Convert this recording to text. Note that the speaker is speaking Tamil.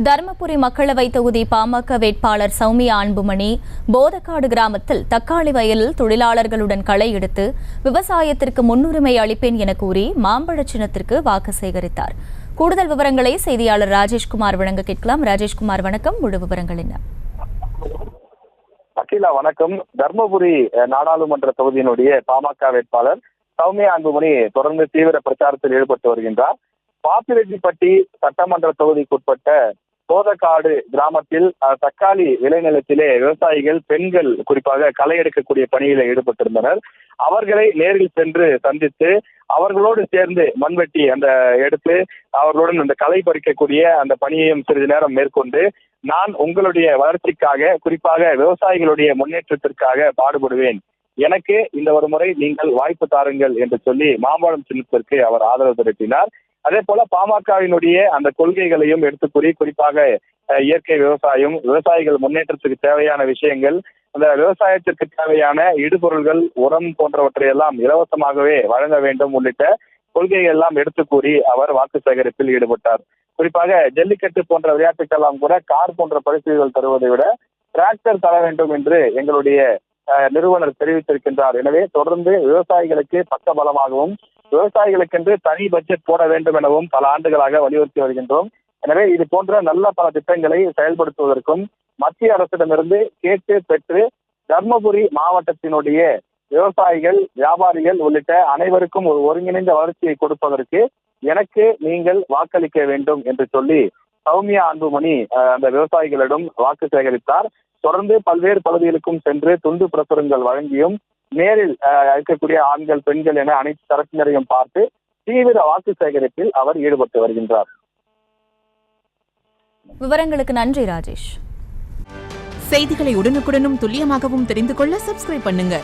தருமபுரி மக்களவை தொகுதி பாமக வேட்பாளர் சௌமியா அன்புமணி போதக்காடு கிராமத்தில் தக்காளி வயலில் தொழிலாளர்களுடன் களை எடுத்து விவசாயத்திற்கு முன்னுரிமை அளிப்பேன் என கூறி மாம்பழ சின்னத்திற்கு வாக்கு சேகரித்தார். கூடுதல் விவரங்களை செய்தியாளர் ராஜேஷ்குமார் வழங்க கேட்கலாம். ராஜேஷ்குமார், வணக்கம். முழு விவரங்கள் என்ன? அகிலா, வணக்கம். தர்மபுரி நாடாளுமன்ற தொகுதியினுடைய பாமக வேட்பாளர் சௌமியா அன்புமணி தொடர்ந்து தீவிர பிரச்சாரத்தில் ஈடுபட்டு வருகின்றார். பாப்பிரெட்டிப்பட்டி சட்டமன்ற தொகுதிக்குட்பட்ட போதக்காடு கிராமத்தில் தக்காளி விளைநிலத்திலே விவசாயிகள், பெண்கள் குறிப்பாக களை எடுக்கக்கூடிய பணியில ஈடுபட்டிருந்தனர். அவர்களை நேரில் சென்று சந்தித்து அவர்களோடு சேர்ந்து மண்வெட்டி எடுத்து அவர்களுடன் அந்த களை பறிக்கக்கூடிய அந்த பணியையும் சிறிது நேரம் மேற்கொண்டு, நான் உங்களுடைய வளர்ச்சிக்காக, குறிப்பாக விவசாயிகளுடைய முன்னேற்றத்திற்காக பாடுபடுவேன், எனக்கு இந்த ஒரு முறை நீங்கள் வாய்ப்பு தாருங்கள் என்று சொல்லி மாம்பழம் சின்னத்திற்கு அவர் ஆதரவு திரட்டினார். அதே போல பாமகவினுடைய அந்த கொள்கைகளையும் எடுத்து கூறி, குறிப்பாக இயற்கை விவசாயம், விவசாயிகள் முன்னேற்றத்துக்கு தேவையான விஷயங்கள், அந்த விவசாயத்திற்கு தேவையான இடுபொருள்கள், உரம் போன்றவற்றை எல்லாம் இலவசமாகவே வழங்க வேண்டும் உள்ளிட்ட கொள்கைகள் எல்லாம் எடுத்து கூறி அவர் வாக்கு சேகரிப்பில் ஈடுபட்டார். குறிப்பாக ஜல்லிக்கட்டு போன்ற விளையாட்டுக்கெல்லாம் கூட கார் போன்ற பரிசுகள் தருவதை விட டிராக்டர் தர வேண்டும் என்று எங்களுடைய நிறுவனர் தெரிவித்திருக்கின்றார். எனவே தொடர்ந்து விவசாயிகளுக்கு பக்கபலமாகவும், விவசாயிகளுக்கென்று தனி பட்ஜெட் போட வேண்டும் எனவும் பல ஆண்டுகளாக வலியுறுத்தி வருகின்றோம். எனவே இது போன்ற நல்ல பல திட்டங்களை செயல்படுத்துவதற்கும் மத்திய அரசிடமிருந்து கேட்டு பெற்று தர்மபுரி மாவட்டத்தினுடைய விவசாயிகள், வியாபாரிகள் உள்ளிட்ட அனைவருக்கும் ஒரு ஒருங்கிணைந்த வளர்ச்சியை கொடுப்பதற்கு எனக்கு நீங்கள் வாக்களிக்க வேண்டும் என்று சொல்லி சௌமியா அன்புமணி அந்த விவசாயிகளிடம் வாக்கு சேகரித்தார். தொடர்ந்து பல்வேறு பகுதிகளுக்கும் சென்று துண்டு பிரசுரங்கள் வழங்கியும், நேரில் இருக்கக்கூடிய ஆண்கள், பெண்கள் என அனைத்து தரப்பினரையும் பார்த்து தீவிர வாக்கு சேகரிப்பில் அவர் ஈடுபட்டு வருகின்றார். விவரங்களுக்கு நன்றி ராஜேஷ். செய்திகளை உடனுக்குடனும் துல்லியமாகவும் தெரிந்து கொள்ள சப்ஸ்கிரைப் பண்ணுங்க.